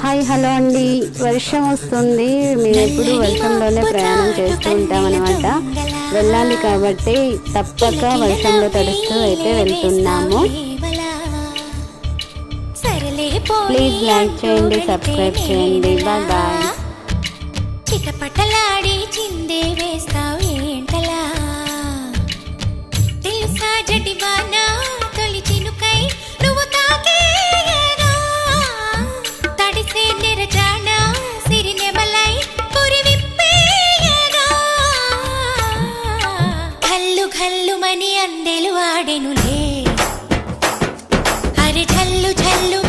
Hi hello అండి, వర్షం వస్తుంది. మేము ఎప్పుడు వర్షంలోనే ప్రయాణం చేస్తూ ఉంటామన్నమాట. వెళ్ళాలి కాబట్టి తప్పక వర్షంలో తడుస్తూ అయితే వెళ్తున్నాము. ప్లీజ్ లైక్ చేయండి, సబ్స్క్రైబ్ చేయండి. Bye bye. చిటపటలాడి చిందే వేస్తావు ఏంటలా, తెలుసా జడివానా తొలి చినుకై నువ్వు తాకేయగా, తడిసే నిరజానా సిరినెమలై పురి విప్పేయగా, ఘల్లు ఘల్లుమని అందెలు ఆడెనులే, అరె ఝల్లు ఝల్లు